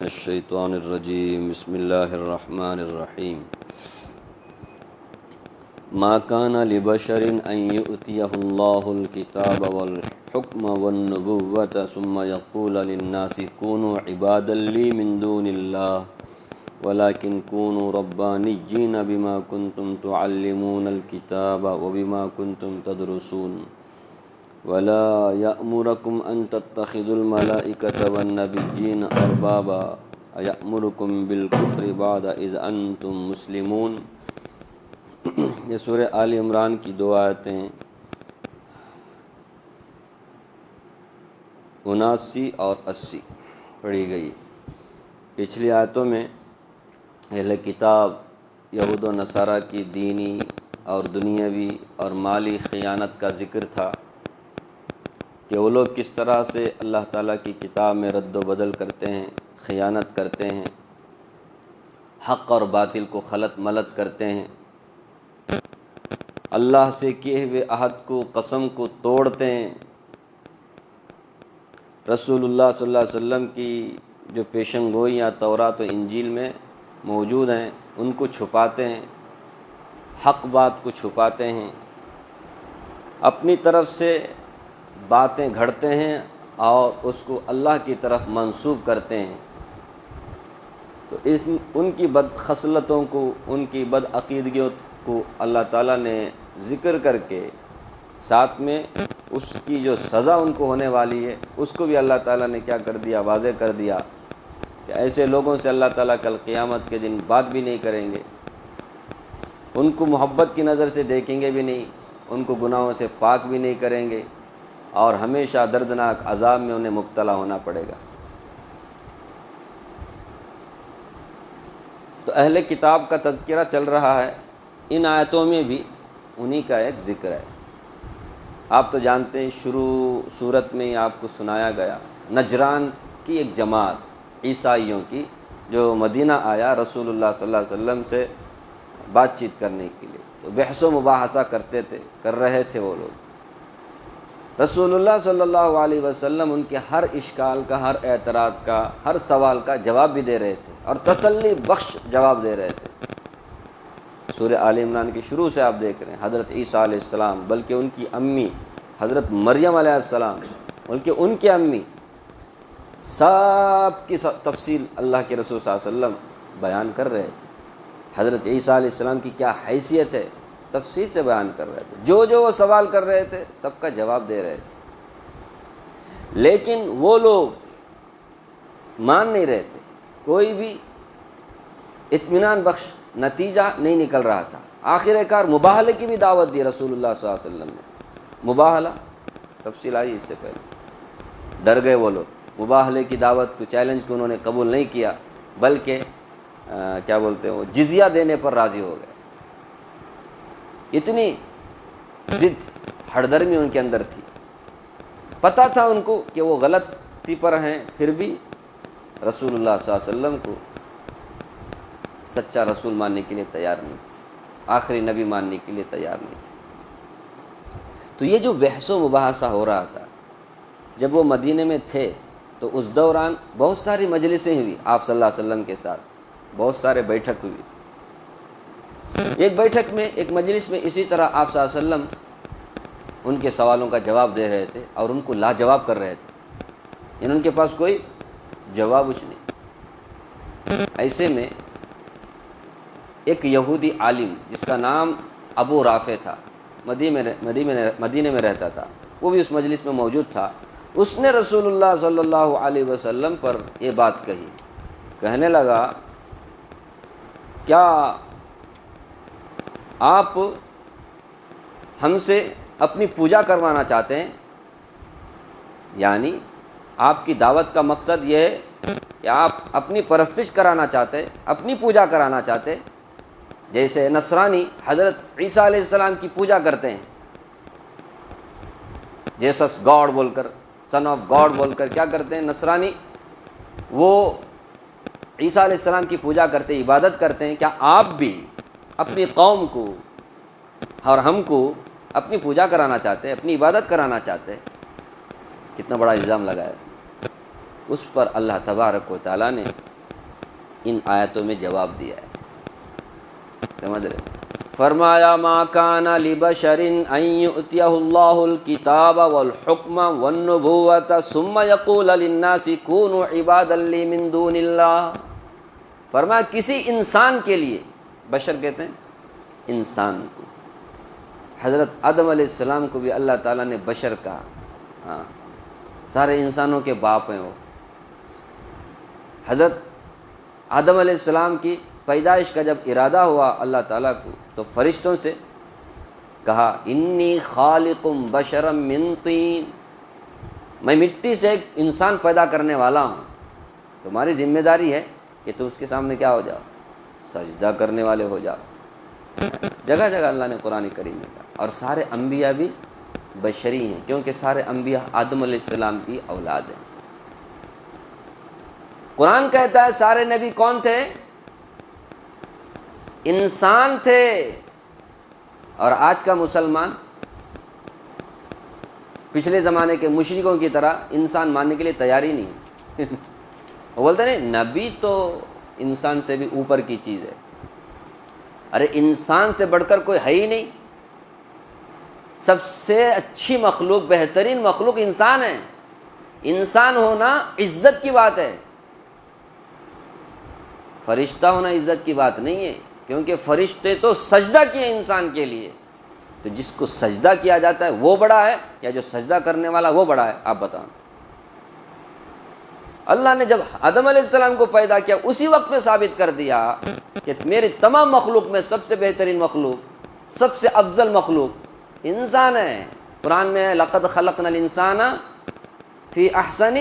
الشیطان الرجیم بسم اللہ الرحمن الرحیم ما کان لبشر ان یؤتیہ اللہ الکتاب والحکم والنبوۃ ثم یقول للناس کونوا عبادا لی من دون اللہ ولکن کونوا ربانیین بما کنتم تعلمون الکتاب وبما کنتم تدرسون ولا يأمركم أن تتخذوا الملائكة والنبيين أربابا أيأمركم بالكفر بعد إذ أنتم مسلمون۔ یہ سورہ آل عمران کی دو آیتیں 79 اور 80 پڑھی گئی۔ پچھلی آیتوں میں اہل کتاب یہود و نصارہ کی دینی اور دنیاوی اور مالی خیانت کا ذکر تھا کہ وہ لوگ کس طرح سے اللہ تعالیٰ کی کتاب میں رد و بدل کرتے ہیں، خیانت کرتے ہیں، حق اور باطل کو خلط ملط کرتے ہیں، اللہ سے کیے ہوئے عہد کو، قسم کو توڑتے ہیں، رسول اللہ صلی اللہ علیہ وسلم کی جو پیشن گوئیاں تورات و انجیل میں موجود ہیں ان کو چھپاتے ہیں، حق بات کو چھپاتے ہیں، اپنی طرف سے باتیں گھڑتے ہیں اور اس کو اللہ کی طرف منسوب کرتے ہیں۔ تو ان کی بد خصلتوں کو، ان کی بد عقیدگیوں کو اللہ تعالیٰ نے ذکر کر کے ساتھ میں اس کی جو سزا ان کو ہونے والی ہے اس کو بھی اللہ تعالیٰ نے کیا کر دیا، واضح کر دیا کہ ایسے لوگوں سے اللہ تعالیٰ کل قیامت کے دن بات بھی نہیں کریں گے، ان کو محبت کی نظر سے دیکھیں گے بھی نہیں، ان کو گناہوں سے پاک بھی نہیں کریں گے اور ہمیشہ دردناک عذاب میں انہیں مبتلا ہونا پڑے گا۔ تو اہل کتاب کا تذکرہ چل رہا ہے، ان آیتوں میں بھی انہی کا ایک ذکر ہے۔ آپ تو جانتے ہیں شروع صورت میں ہی آپ کو سنایا گیا نجران کی ایک جماعت عیسائیوں کی جو مدینہ آیا رسول اللہ صلی اللہ علیہ وسلم سے بات چیت کرنے کے لیے، تو بحث و مباحثہ کر رہے تھے وہ لوگ۔ رسول اللہ صلی اللہ علیہ وسلم ان کے ہر اشکال کا، ہر اعتراض کا، ہر سوال کا جواب بھی دے رہے تھے اور تسلی بخش جواب دے رہے تھے۔ سورہ آل عمران کے شروع سے آپ دیکھ رہے ہیں حضرت عیسیٰ علیہ السلام، بلکہ ان کی امی حضرت مریم علیہ السلام، بلکہ ان کے امی، سب کی تفصیل اللہ کے رسول صلی اللہ علیہ وسلم بیان کر رہے تھے۔ حضرت عیسیٰ علیہ السلام کی کیا حیثیت ہے تفصیل سے بیان کر رہے تھے، جو وہ سوال کر رہے تھے سب کا جواب دے رہے تھے، لیکن وہ لوگ مان نہیں رہے تھے، کوئی بھی اطمینان بخش نتیجہ نہیں نکل رہا تھا۔ آخر کار مباہلے کی بھی دعوت دی رسول اللہ صلی اللہ علیہ وسلم نے۔ مباہلہ تفصیل آئی اس سے پہلے، ڈر گئے وہ لوگ، مباہلے کی دعوت کو، چیلنج کو انہوں نے قبول نہیں کیا، بلکہ کیا بولتے ہیں وہ جزیہ دینے پر راضی ہو گئے۔ اتنی ضد ہڑدرمی ان کے اندر تھی، پتہ تھا ان کو کہ وہ غلطی پر ہیں، پھر بھی رسول اللہ صلی اللہ علیہ وسلم کو سچا رسول ماننے کے لیے تیار نہیں تھے، آخری نبی ماننے کے لیے تیار نہیں تھے۔ تو یہ جو بحث و مباحثہ ہو رہا تھا، جب وہ مدینے میں تھے تو اس دوران بہت ساری مجلسیں ہوئی آپ صلی اللہ علیہ وسلم کے ساتھ، بہت سارے بیٹھک ہوئی۔ ایک بیٹھک میں، ایک مجلس میں اسی طرح آپ صلی اللہ علیہ وسلم ان کے سوالوں کا جواب دے رہے تھے اور ان کو لاجواب کر رہے تھے، یعنی ان کے پاس کوئی جواب کچھ نہیں۔ ایسے میں ایک یہودی عالم جس کا نام ابو رافع تھا، مدینے میں رہتا تھا، وہ بھی اس مجلس میں موجود تھا۔ اس نے رسول اللہ صلی اللہ علیہ وسلم پر یہ بات کہی، کہنے لگا کیا آپ ہم سے اپنی پوجا کروانا چاہتے ہیں؟ یعنی آپ کی دعوت کا مقصد یہ ہے کہ آپ اپنی پرستش کرانا چاہتے ہیں، اپنی پوجا کرانا چاہتے ہیں، جیسے نصرانی حضرت عیسیٰ علیہ السلام کی پوجا کرتے ہیں، جیسس گاڈ بول کر، سن آف گاڈ بول کر کیا کرتے ہیں نصرانی، وہ عیسیٰ علیہ السلام کی پوجا کرتے، عبادت کرتے ہیں۔ کیا آپ بھی اپنی قوم کو اور ہم کو اپنی پوجا کرانا چاہتے ہیں، اپنی عبادت کرانا چاہتے ہیں؟ کتنا بڑا الزام لگایا اس نے۔ اس پر اللہ تبارک و تعالیٰ نے ان آیتوں میں جواب دیا ہے. سمجھ رہے؟ فرمایا ما کان لبشر ان یؤتیہ اللہ الکتاب والحکم والنبوۃ ثم یقول للناس کونوا عبادا لی من دون اللہ. فرمایا کسی انسان کے لیے، بشر کہتے ہیں انسان کو، حضرت آدم علیہ السلام کو بھی اللہ تعالیٰ نے بشر کہا. ہاں، سارے انسانوں کے باپ ہیں وہ. حضرت آدم علیہ السلام کی پیدائش کا جب ارادہ ہوا اللہ تعالیٰ کو، تو فرشتوں سے کہا انی خالق بشرا من طین، میں مٹی سے ایک انسان پیدا کرنے والا ہوں. تمہاری ذمہ داری ہے کہ تم اس کے سامنے کیا ہو جاؤ؟ سجدہ کرنے والے ہو جاؤ. جگہ جگہ اللہ نے قرآن کریم میں کہا. اور سارے انبیاء بھی بشری ہیں، کیونکہ سارے انبیاء آدم علیہ السلام کی اولاد ہیں. قرآن کہتا ہے سارے نبی کون تھے؟ انسان تھے. اور آج کا مسلمان پچھلے زمانے کے مشرکوں کی طرح انسان ماننے کے لیے تیار ہی نہیں. وہ بولتے نہیں نبی تو انسان سے بھی اوپر کی چیز ہے. ارے انسان سے بڑھ کر کوئی ہے ہی نہیں. سب سے اچھی مخلوق، بہترین مخلوق انسان ہے. انسان ہونا عزت کی بات ہے، فرشتہ ہونا عزت کی بات نہیں ہے. کیونکہ فرشتے تو سجدہ کیے انسان کے لیے. تو جس کو سجدہ کیا جاتا ہے وہ بڑا ہے یا جو سجدہ کرنے والا وہ بڑا ہے؟ آپ بتائیں. اللہ نے جب آدم علیہ السلام کو پیدا کیا اسی وقت میں ثابت کر دیا کہ میرے تمام مخلوق میں سب سے بہترین مخلوق، سب سے افضل مخلوق انسان ہے. قرآن میں ہے لقد خلقنا الانسان فی احسن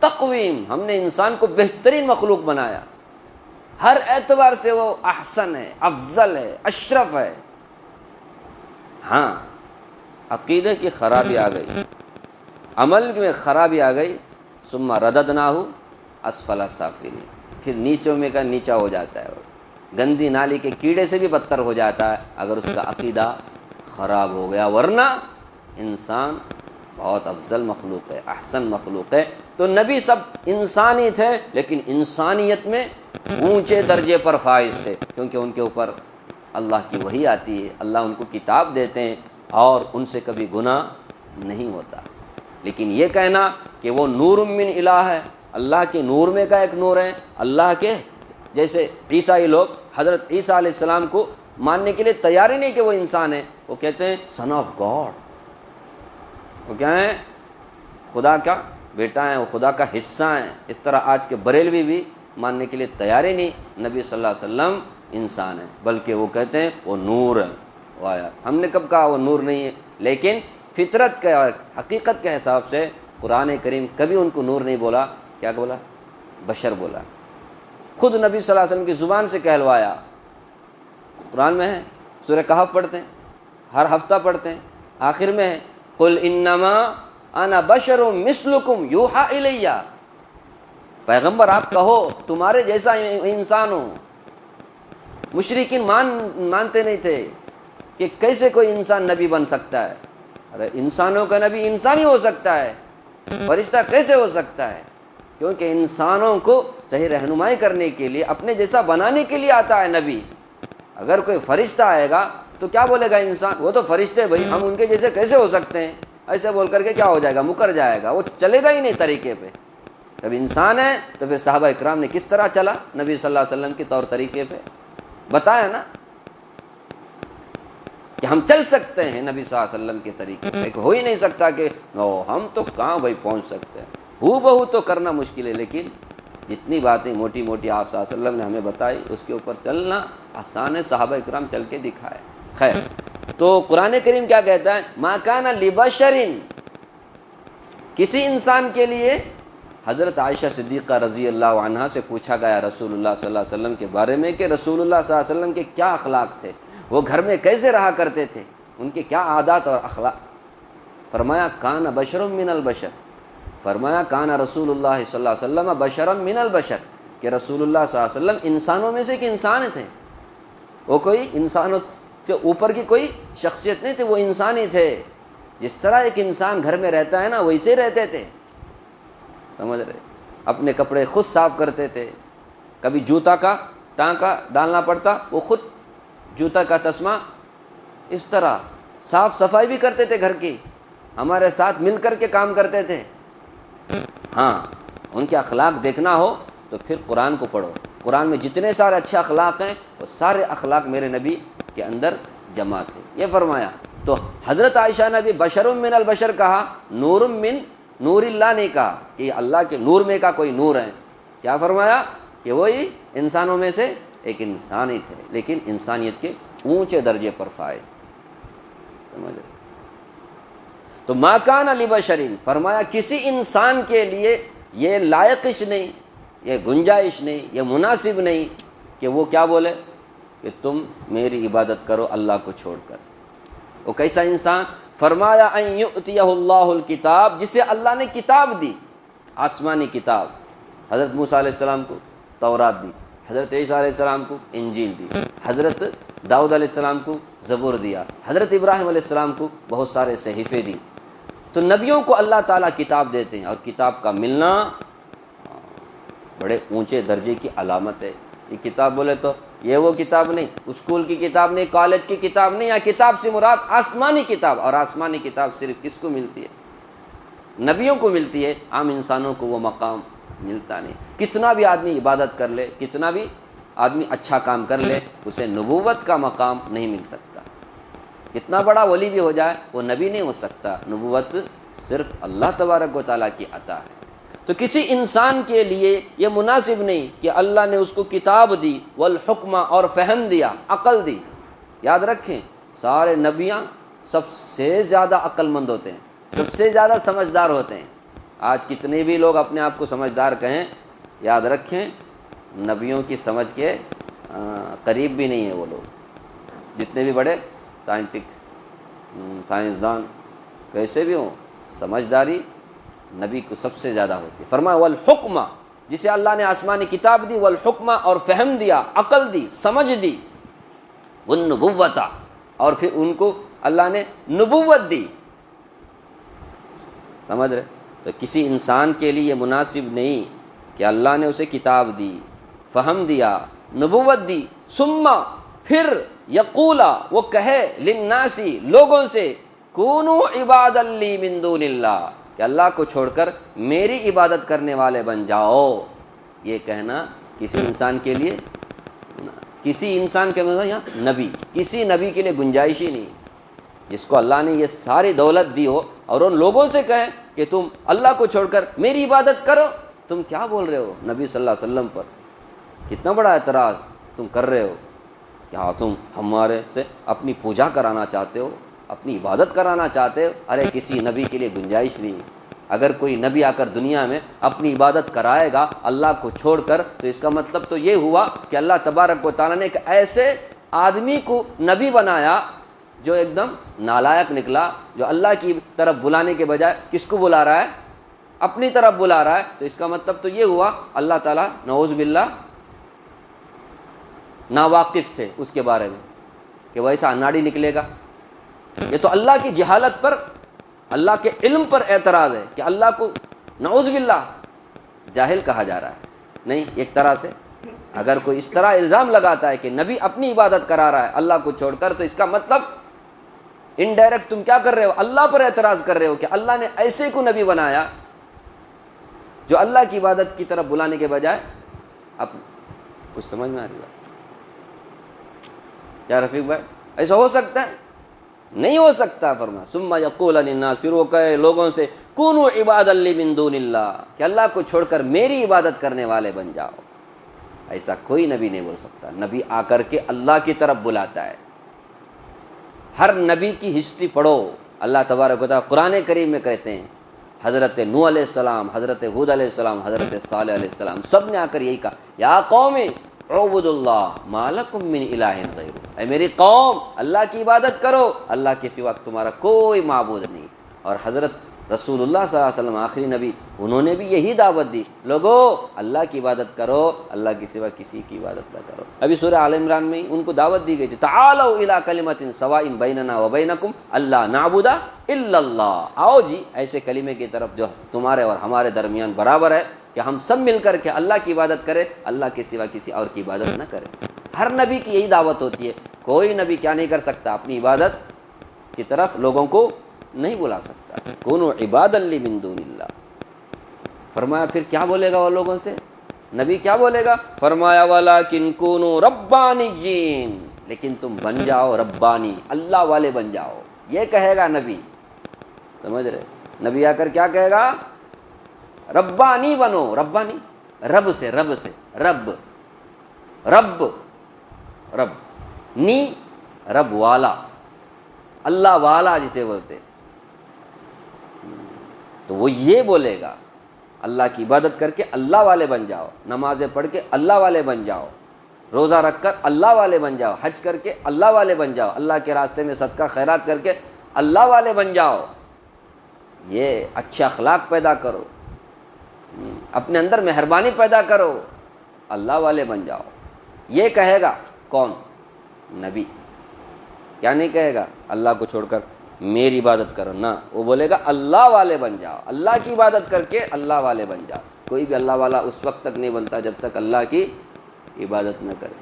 تقویم، ہم نے انسان کو بہترین مخلوق بنایا. ہر اعتبار سے وہ احسن ہے، افضل ہے، اشرف ہے. ہاں، عقیدے کی خرابی آ گئی، عمل میں خرابی آ گئی. ثم رددناہ اسفل سافلین، پھر نیچوں میں کا نیچا ہو جاتا ہے. گندی نالی کے کیڑے سے بھی بدتر ہو جاتا ہے اگر اس کا عقیدہ خراب ہو گیا. ورنہ انسان بہت افضل مخلوق ہے، احسن مخلوق ہے. تو نبی سب انسانی تھے، لیکن انسانیت میں اونچے درجے پر فائز تھے، کیونکہ ان کے اوپر اللہ کی وحی آتی ہے، اللہ ان کو کتاب دیتے ہیں اور ان سے کبھی گناہ نہیں ہوتا. لیکن یہ کہنا کہ وہ نور من الہ ہے، اللہ کے نور میں کا ایک نور ہے، اللہ کے جیسے عیسائی لوگ حضرت عیسیٰ علیہ السلام کو ماننے کے لیے تیار ہی نہیں کہ وہ انسان ہے. وہ کہتے ہیں سن آف گاڈ، وہ کیا ہیں؟ خدا کا بیٹا ہیں، وہ خدا کا حصہ ہیں. اس طرح آج کے بریلوی بھی ماننے کے لیے تیار ہی نہیں نبی صلی اللہ علیہ وسلم انسان ہے، بلکہ وہ کہتے ہیں وہ نور ہے. وہ آیا، ہم نے کب کہا وہ نور نہیں ہے؟ لیکن فطرت کے اور حقیقت کے حساب سے قرآن کریم کبھی ان کو نور نہیں بولا. کیا بولا؟ بشر بولا. خود نبی صلی اللہ علیہ وسلم کی زبان سے کہلوایا. قرآن میں ہے، سورہ کہف پڑھتے ہیں، ہر ہفتہ پڑھتے ہیں، آخر میں ہے قل انما انا بشر مثلکم یوحی الیہ. پیغمبر آپ کہو تمہارے جیسا انسان ہوں. مشرکین مانتے نہیں تھے کہ کیسے کوئی انسان نبی بن سکتا ہے. ارے انسانوں کا نبی انسان ہی ہو سکتا ہے، فرشتہ کیسے ہو سکتا ہے؟ کیونکہ انسانوں کو صحیح رہنمائی کرنے کے لیے، اپنے جیسا بنانے کے لیے آتا ہے نبی. اگر کوئی فرشتہ آئے گا تو کیا بولے گا انسان؟ وہ تو فرشتے بھائی، ہم ان کے جیسے کیسے ہو سکتے ہیں؟ ایسے بول کر کے کیا ہو جائے گا؟ مکر جائے گا، وہ چلے گا ہی نہیں طریقے پہ. جب انسان ہے تو پھر صحابہ اکرام نے کس طرح چلا نبی صلی اللہ علیہ وسلم کے طور طریقے پہ؟ بتایا نا کہ ہم چل سکتے ہیں نبی صلی اللہ علیہ وسلم کے طریقے پہ. ہو ہی نہیں سکتا کہ ہم تو کہاں بھائی پہنچ سکتے ہیں، ہو بہو تو کرنا مشکل ہے، لیکن جتنی باتیں موٹی موٹی آپ صلی اللہ علیہ وسلم نے ہمیں بتائی اس کے اوپر چلنا آسان ہے. صحابہ اکرام چل کے دکھائے. خیر، تو قرآن کریم کیا کہتا ہے؟ ما کان لبشر، کسی انسان کے لیے. حضرت عائشہ صدیقہ رضی اللہ عنہا سے پوچھا گیا رسول اللہ صلی اللہ علیہ وسلم کے بارے میں کہ رسول اللہ صلی اللہ علیہ وسلم کے کیا اخلاق تھے، وہ گھر میں کیسے رہا کرتے تھے، ان کے کیا عادات اور اخلاق. فرمایا کان بشر من البشر، فرمایا کان رسول اللہ صلی اللہ علیہ وسلم بشرا من البشر، کہ رسول اللہ صلی اللہ علیہ وسلم انسانوں میں سے ایک انسان تھے. وہ کوئی انسانوں سے اوپر کی کوئی شخصیت نہیں تھی، وہ انسان ہی تھے. جس طرح ایک انسان گھر میں رہتا ہے نا ویسے رہتے تھے. سمجھ رہے؟ اپنے کپڑے خود صاف کرتے تھے، کبھی جوتا کا ٹانکا ڈالنا پڑتا، وہ خود جوتا کا تسمہ، اس طرح صاف صفائی بھی کرتے تھے گھر کی، ہمارے ساتھ مل کر کے کام کرتے تھے۔ ہاں ان کے اخلاق دیکھنا ہو تو پھر قرآن کو پڑھو، قرآن میں جتنے سارے اچھے اخلاق ہیں وہ سارے اخلاق میرے نبی کے اندر جمع تھے۔ یہ فرمایا۔ تو حضرت عائشہ نے بھی بشر من البشر کہا، نور من نور اللہ نہیں کہا کہ یہ اللہ کے نور میں کا کوئی نور ہے۔ کیا فرمایا کہ وہی انسانوں میں سے ایک انسان ہی تھے، لیکن انسانیت کے اونچے درجے پر فائز تھے۔ سمجھ رہے؟ تو ما کان لبشر، فرمایا کسی انسان کے لیے یہ لائقش نہیں، یہ گنجائش نہیں، یہ مناسب نہیں کہ وہ کیا بولے کہ تم میری عبادت کرو اللہ کو چھوڑ کر۔ وہ کیسا انسان؟ فرمایا ان یؤتیہ اللہ الکتاب، جسے اللہ نے کتاب دی، آسمانی کتاب۔ حضرت موسیٰ علیہ السلام کو تورات دی، حضرت عیسیٰ علیہ السلام کو انجیل دی، حضرت داؤد علیہ السلام کو زبور دیا، حضرت ابراہیم علیہ السلام کو بہت سارے صحیفے دی۔ تو نبیوں کو اللہ تعالیٰ کتاب دیتے ہیں، اور کتاب کا ملنا بڑے اونچے درجے کی علامت ہے۔ یہ کتاب بولے تو یہ وہ کتاب نہیں، اسکول کی کتاب نہیں، کالج کی کتاب نہیں، یا کتاب سے مراد آسمانی کتاب۔ اور آسمانی کتاب صرف کس کو ملتی ہے؟ نبیوں کو ملتی ہے، عام انسانوں کو وہ مقام ملتا نہیں۔ کتنا بھی آدمی عبادت کر لے، کتنا بھی آدمی اچھا کام کر لے، اسے نبوت کا مقام نہیں مل سکتا۔ کتنا بڑا ولی بھی ہو جائے وہ نبی نہیں ہو سکتا، نبوت صرف اللہ تبارک و تعالیٰ کی عطا ہے۔ تو کسی انسان کے لیے یہ مناسب نہیں کہ اللہ نے اس کو کتاب دی، والحکمہ، اور فہم دیا، عقل دی۔ یاد رکھیں سارے نبیاں سب سے زیادہ عقل مند ہوتے ہیں، سب سے زیادہ سمجھدار ہوتے ہیں۔ آج کتنے بھی لوگ اپنے آپ کو سمجھدار کہیں، یاد رکھیں نبیوں کی سمجھ کے قریب بھی نہیں ہیں وہ لوگ، جتنے بھی بڑے سائنسدان کیسے بھی ہوں، سمجھداری نبی کو سب سے زیادہ ہوتی ہے۔ فرمایا والحکمہ، جسے اللہ نے آسمانی کتاب دی، والحکمہ، اور فہم دیا، عقل دی، سمجھ دی، والنبوۃ، اور پھر ان کو اللہ نے نبوت دی۔ سمجھ رہے؟ تو کسی انسان کے لیے یہ مناسب نہیں کہ اللہ نے اسے کتاب دی، فہم دیا، نبوت دی، ثم پھر یقولا، وہ کہے، للناسی، لوگوں سے، کونوا عبادا لی من دون اللہ، کہ اللہ کو چھوڑ کر میری عبادت کرنے والے بن جاؤ۔ یہ کہنا کسی انسان کے لیے، کسی انسان کے مطلب یہاں نبی، کسی نبی کے لیے گنجائش ہی نہیں، جس کو اللہ نے یہ ساری دولت دی ہو اور ان لوگوں سے کہیں کہ تم اللہ کو چھوڑ کر میری عبادت کرو۔ تم کیا بول رہے ہو نبی صلی اللہ علیہ وسلم پر؟ کتنا بڑا اعتراض تم کر رہے ہو، کیا تم ہمارے سے اپنی پوجا کرانا چاہتے ہو، اپنی عبادت کرانا چاہتے ہو؟ ارے کسی نبی کے لیے گنجائش نہیں۔ اگر کوئی نبی آ کر دنیا میں اپنی عبادت کرائے گا اللہ کو چھوڑ کر، تو اس کا مطلب تو یہ ہوا کہ اللہ تبارک و تعالیٰ نے ایک ایسے آدمی کو نبی بنایا جو ایک دم نالائق نکلا، جو اللہ کی طرف بلانے کے بجائے کس کو بلا رہا ہے؟ اپنی طرف بلا رہا ہے۔ تو اس کا مطلب تو یہ ہوا اللہ تعالیٰ نعوذ باللہ ناواقف تھے اس کے بارے میں کہ وہ ایسا اناڑی نکلے گا۔ یہ تو اللہ کی جہالت پر، اللہ کے علم پر اعتراض ہے کہ اللہ کو نعوذ باللہ جاہل کہا جا رہا ہے۔ نہیں، ایک طرح سے اگر کوئی اس طرح الزام لگاتا ہے کہ نبی اپنی عبادت کرا رہا ہے اللہ کو چھوڑ کر، تو اس کا مطلب انڈائریکٹ تم کیا کر رہے ہو؟ اللہ پر اعتراض کر رہے ہو کہ اللہ نے ایسے کو نبی بنایا جو اللہ کی عبادت کی طرف بلانے کے بجائے اب کچھ سمجھ میں آ رہی بات کیا رفیق بھائی؟ ایسا ہو سکتا ہے؟ نہیں ہو سکتا۔ فرمایا ثم یقول للناس، پھر وہ کہے لوگوں سے، کونوا عبادا لی من دون اللہ، کہ اللہ کو چھوڑ کر میری عبادت کرنے والے بن جاؤ۔ ایسا کوئی نبی نہیں بول سکتا۔ نبی آ کر کے اللہ کی طرف بلاتا ہے۔ ہر نبی کی ہسٹری پڑھو، اللہ تبارک و تعالیٰ قرآن کریم میں کہتے ہیں حضرت نوح علیہ السلام، حضرت ہود علیہ السلام، حضرت صالح علیہ السلام، سب نے آ کر یہی کہا، یا قوم اعبدوا اللہ ما لکم من الہ غیرہ، اے میری قوم اللہ کی عبادت کرو، اللہ کے سوا تمہارا کوئی معبود نہیں۔ اور حضرت رسول اللہ صلی اللہ علیہ وسلم آخری نبی، انہوں نے بھی یہی دعوت دی، لوگو اللہ کی عبادت کرو، اللہ کے سوا کسی کی عبادت نہ کرو۔ ابھی سورہ آل عمران میں ان کو دعوت دی گئی تھی، تعالوا الی کلمۃ سواء بیننا وبینکم الا نعبد الا اللہ، آؤ جی ایسے کلمے کی طرف جو تمہارے اور ہمارے درمیان برابر ہے، کہ ہم سب مل کر کے اللہ کی عبادت کریں، اللہ کے سوا کسی اور کی عبادت نہ کریں۔ ہر نبی کی یہی دعوت ہوتی ہے، کوئی نبی کیا نہیں کر سکتا، اپنی عبادت کی طرف لوگوں کو نہیں بلا سکتا۔ کونوا عبادا لی من دون اللہ۔ فرمایا پھر کیا بولے گا وہ لوگوں سے؟ نبی کیا بولے گا؟ فرمایا وَلَٰكِن كُونُوا رَبَّانِيِّينَ، لیکن تم بن جاؤ ربانی، اللہ والے بن جاؤ، یہ کہے گا نبی۔ سمجھ رہے؟ نبی آ کر کیا کہے گا؟ ربانی بنو، ربانی رب سے، رب سے، رب رب رب نی رب والا، اللہ والا جسے بولتے، تو وہ یہ بولے گا اللہ کی عبادت کر کے اللہ والے بن جاؤ، نمازیں پڑھ کے اللہ والے بن جاؤ، روزہ رکھ کر اللہ والے بن جاؤ، حج کر کے اللہ والے بن جاؤ، اللہ کے راستے میں صدقہ خیرات کر کے اللہ والے بن جاؤ، یہ اچھے اخلاق پیدا کرو، اپنے اندر مہربانی پیدا کرو، اللہ والے بن جاؤ، یہ کہے گا کون؟ نبی۔ کیا نہیں کہے گا اللہ کو چھوڑ کر میری عبادت کرو، نہ، وہ بولے گا اللہ والے بن جاؤ، اللہ کی عبادت کر کے اللہ والے بن جاؤ۔ کوئی بھی اللہ والا اس وقت تک نہیں بنتا جب تک اللہ کی عبادت نہ کرے۔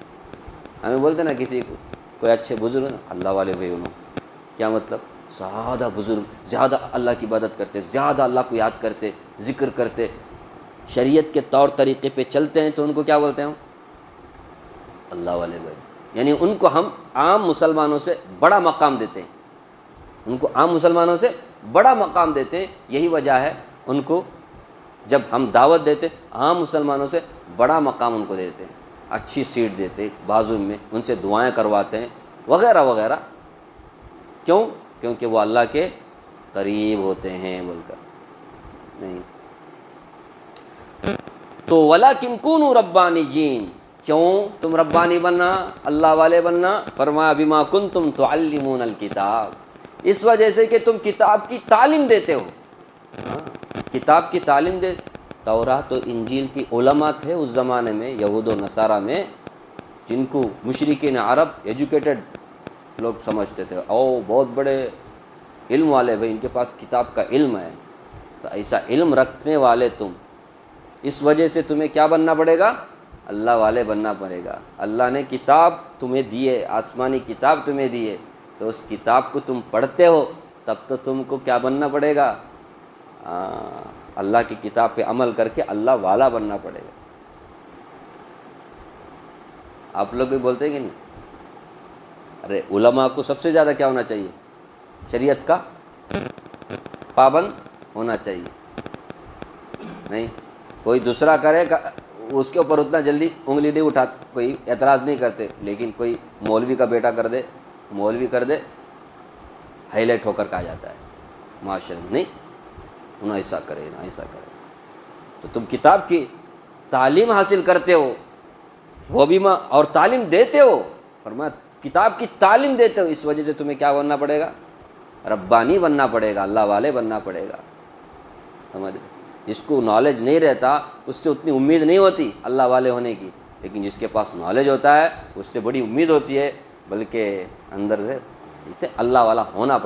ہمیں بولتے نا کسی کو، کوئی اچھے بزرگ نا اللہ والے بھائی انہوں، کیا مطلب؟ زیادہ بزرگ، زیادہ اللہ کی عبادت کرتے، زیادہ اللہ کو یاد کرتے، ذکر کرتے، شریعت کے طور طریقے پہ چلتے ہیں، تو ان کو کیا بولتے ہیں؟ اللہ والے بھائی۔ یعنی ان کو ہم عام مسلمانوں سے بڑا مقام دیتے ہیں، ان کو عام مسلمانوں سے بڑا مقام دیتے ہیں۔ یہی وجہ ہے ان کو جب ہم دعوت دیتے عام مسلمانوں سے بڑا مقام ان کو دیتے ہیں، اچھی سیٹ دیتے بازو میں، ان سے دعائیں کرواتے ہیں وغیرہ وغیرہ۔ کیوں؟ کیونکہ وہ اللہ کے قریب ہوتے ہیں بول کر نہیں۔ تو وَلَٰكِن كُونُوا رَبَّانِيِّينَ، کیوں تم ربانی بننا، اللہ والے بننا؟ فرمایا بِمَا كُنتُمْ تُعَلِّمُونَ الْكِتَابَ، اس وجہ سے کہ تم کتاب کی تعلیم دیتے ہو۔ کتاب کی تعلیم دے، تورات و انجیل کی علماء تھے اس زمانے میں، یہود و نصارہ میں، جن کو مشرکین عرب ایجوکیٹڈ لوگ سمجھتے تھے، او بہت بڑے علم والے بھائی، ان کے پاس کتاب کا علم ہے۔ تو ایسا علم رکھنے والے تم، اس وجہ سے تمہیں کیا بننا پڑے گا؟ اللہ والے بننا پڑے گا۔ اللہ نے کتاب تمہیں دی ہے، آسمانی کتاب تمہیں دی ہے، تو اس کتاب کو تم پڑھتے ہو، تب تو تم کو کیا بننا پڑے گا؟ اللہ کی کتاب پہ عمل کر کے اللہ والا بننا پڑے گا۔ آپ لوگ بھی بولتے ہیں کہ نہیں؟ ارے علماء کو سب سے زیادہ کیا ہونا چاہیے؟ شریعت کا پابند ہونا چاہیے۔ نہیں کوئی دوسرا کرے اس کے اوپر اتنا جلدی انگلی نہیں اٹھاتے، کوئی اعتراض نہیں کرتے، لیکن کوئی مولوی کا بیٹا کر دے، مولوی کر دے، ہائی لائٹ ہو کر کہا جاتا ہے معاشرے میں، نہیں انہوں ایسا کرے نہ ایسا کرے۔ تو تم کتاب کی تعلیم حاصل کرتے ہو، وہ بھی اور تعلیم دیتے ہو، فرمایا کتاب کی تعلیم دیتے ہو، اس وجہ سے تمہیں کیا بننا پڑے گا؟ ربانی بننا پڑے گا، اللہ والے بننا پڑے گا۔ سمجھ؟ جس کو نالج نہیں رہتا اس سے اتنی امید نہیں ہوتی اللہ والے ہونے کی، لیکن جس کے پاس نالج ہوتا ہے اس سے بڑی امید ہوتی ہے، بلکہ اندر سے اسے اللہ والا ہونا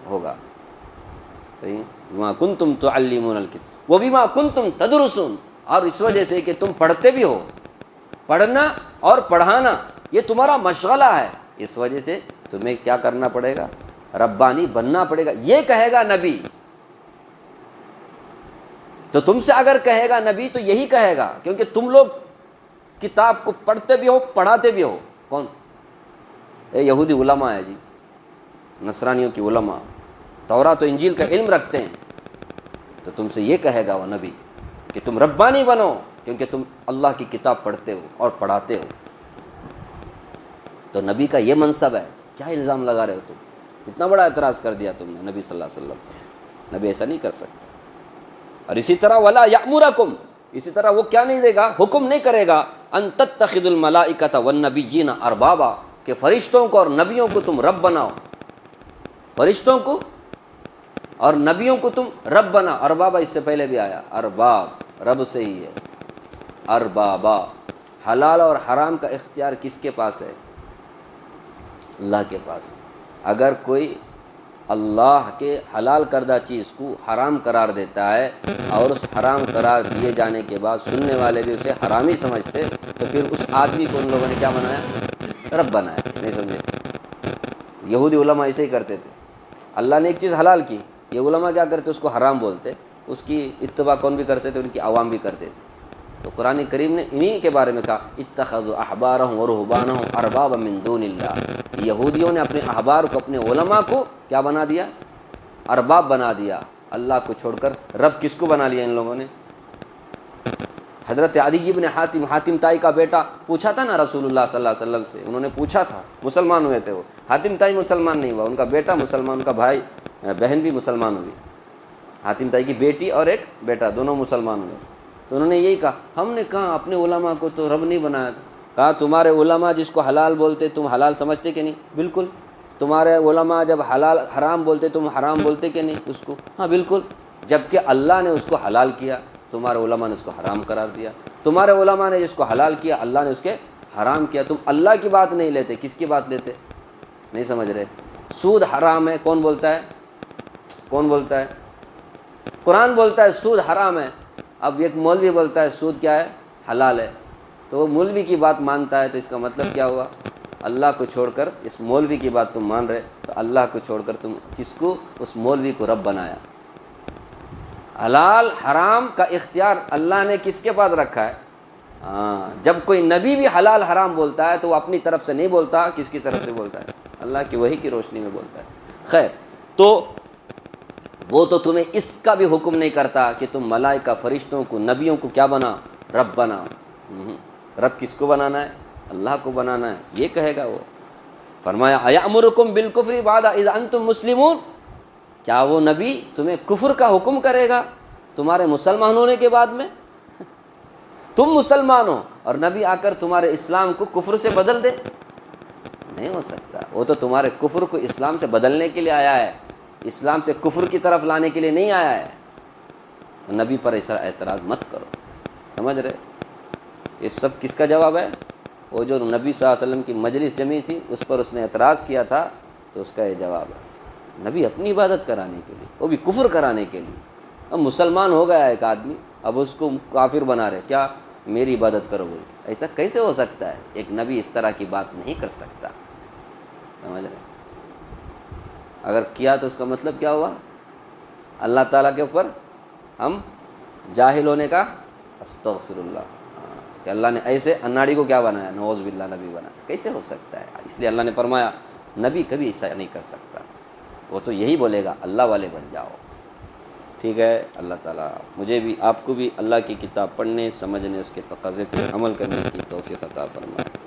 ہوگا۔ صحیح؟ بما کنتم تعلمون الکتاب وبما کنتم تدرسون، اور اس وجہ سے کہ تم پڑھتے بھی ہو، پڑھنا اور پڑھانا یہ تمہارا مشغلہ ہے، اس وجہ سے تمہیں کیا کرنا پڑے گا؟ ربانی بننا پڑے گا، یہ کہے گا نبی۔ تو تم سے اگر کہے گا نبی تو یہی کہے گا، کیونکہ تم لوگ کتاب کو پڑھتے بھی ہو، پڑھاتے بھی ہو۔ کون؟ یہودی علماء ہے جی، نصرانیوں کی علماء، تورات و انجیل کا علم رکھتے ہیں، تو تم سے یہ کہے گا وہ نبی کہ تم ربانی بنو، کیونکہ تم اللہ کی کتاب پڑھتے ہو اور پڑھاتے ہو۔ تو نبی کا یہ منصب ہے، کیا الزام لگا رہے ہو تم؟ اتنا بڑا اعتراض کر دیا تم نے نبی صلی اللہ علیہ وسلم پر۔ نبی ایسا نہیں کر سکتا۔ اور اسی طرح ولا یأمرکم، اسی طرح وہ کیا نہیں دے گا؟ حکم نہیں کرے گا ان تتخذوا الملائکۃ والنبیین اربابا، کہ فرشتوں کو اور نبیوں کو تم رب بناؤ، فرشتوں کو اور نبیوں کو تم رب بنا۔ اربابا اس سے پہلے بھی آیا، ارباب رب سے ہی ہے، اربابا۔ حلال اور حرام کا اختیار کس کے پاس ہے؟ اللہ کے پاس۔ اگر کوئی اللہ کے حلال کردہ چیز کو حرام قرار دیتا ہے اور اس حرام قرار دیے جانے کے بعد سننے والے بھی اسے حرام ہی سمجھتے، تو پھر اس آدمی کو ان لوگوں نے کیا بنایا؟ رب بنایا۔ نہیں سمجھے؟ یہودی علماء ایسے ہی کرتے تھے، اللہ نے ایک چیز حلال کی، یہ علماء کیا کرتے؟ اس کو حرام بولتے، اس کی اتباع کون بھی کرتے تھے؟ ان کی عوام بھی کرتے تھے۔ تو قرآن کریم نے انہی کے بارے میں کہا اتخذوا احبارهم ورهبانهم اربابا من دون اللہ، یہودیوں نے اپنے احبار کو، اپنے علماء کو کیا بنا دیا؟ ارباب بنا دیا، اللہ کو چھوڑ کر رب کس کو بنا لیا ان لوگوں نے؟ حضرت عدی بن حاتم تائی کا بیٹا پوچھا تھا نا رسول اللہ صلی اللہ علیہ وسلم سے، انہوں نے پوچھا تھا، مسلمان ہوئے تھے وہ، حاتم تائی مسلمان نہیں ہوا، ان کا بیٹا مسلمان، ان کا بھائی بہن بھی مسلمان ہوئی، حاتم تائی کی بیٹی اور ایک بیٹا دونوں مسلمان ہوئے۔ تو انہوں نے یہی کہا، ہم نے کہا اپنے علماء کو تو رب نہیں بنایا، کہا تمہارے علماء جس کو حلال بولتے تم حلال سمجھتے کہ نہیں؟ بالکل۔ تمہارے علماء جب حلال حرام بولتے تم حرام بولتے کہ نہیں اس کو؟ ہاں بالکل۔ جبکہ اللہ نے اس کو حلال کیا، تمہارے علماء نے اس کو حرام قرار دیا، تمہارے علماء نے جس کو حلال کیا اللہ نے اس کے حرام کیا۔ تم اللہ کی بات نہیں لیتے، کس کی بات لیتے؟ نہیں سمجھ رہے؟ سود حرام ہے، کون بولتا ہے؟ کون بولتا ہے؟ قرآن بولتا ہے سود حرام ہے، اب ایک مولوی بولتا ہے سود کیا ہے؟ حلال ہے، تو وہ مولوی کی بات مانتا ہے، تو اس کا مطلب کیا ہوا؟ اللہ کو چھوڑ کر اس مولوی کی بات تم مان رہے، تو اللہ کو چھوڑ کر تم کس کو؟ اس مولوی کو رب بنایا۔ حلال حرام کا اختیار اللہ نے کس کے پاس رکھا ہے؟ ہاں، جب کوئی نبی بھی حلال حرام بولتا ہے تو وہ اپنی طرف سے نہیں بولتا، کس کی طرف سے بولتا ہے؟ اللہ کی وحی کی روشنی میں بولتا ہے۔ خیر، تو وہ تو تمہیں اس کا بھی حکم نہیں کرتا کہ تم ملائکہ فرشتوں کو نبیوں کو کیا بنا؟ رب بنا۔ رب کس کو بنانا ہے؟ اللہ کو بنانا ہے، یہ کہے گا وہ۔ فرمایا اَیَأْمُرُکُم بِالْکُفْرِ بَعْدَ اِذْ أَنْتُم مُسْلِمُونَ، کیا وہ نبی تمہیں کفر کا حکم کرے گا تمہارے مسلمان ہونے کے بعد میں؟ تم مسلمان ہو اور نبی آ کر تمہارے اسلام کو کفر سے بدل دے؟ نہیں ہو سکتا، وہ تو تمہارے کفر کو اسلام سے بدلنے کے لیے آیا ہے، اسلام سے کفر کی طرف لانے کے لیے نہیں آیا ہے۔ نبی پر ایسا اعتراض مت کرو، سمجھ رہے؟ یہ سب کس کا جواب ہے؟ وہ جو نبی صلی اللہ علیہ وسلم کی مجلس جمی تھی اس پر اس نے اعتراض کیا تھا، تو اس کا یہ جواب ہے۔ نبی اپنی عبادت کرانے کے لیے، وہ بھی کفر کرانے کے لیے۔ اب مسلمان ہو گیا ایک آدمی، اب اس کو کافر بنا رہے، کیا میری عبادت کرو بول؟ ایسا کیسے ہو سکتا ہے؟ ایک نبی اس طرح کی بات نہیں کر سکتا، سمجھ رہے؟ اگر کیا تو اس کا مطلب کیا ہوا؟ اللہ تعالیٰ کے اوپر ہم جاہل ہونے کا، استغفر اللہ، کہ اللہ نے ایسے اناڑی کو کیا بنایا؟ نعوذ باللہ نبی بنایا، کیسے ہو سکتا ہے؟ اس لیے اللہ نے فرمایا نبی کبھی ایسا نہیں کر سکتا، وہ تو یہی بولے گا اللہ والے بن جاؤ۔ ٹھیک ہے، اللہ تعالیٰ مجھے بھی آپ کو بھی اللہ کی کتاب پڑھنے، سمجھنے، اس کے تقاضے پہ عمل کرنے کی توفیق عطا فرمائے۔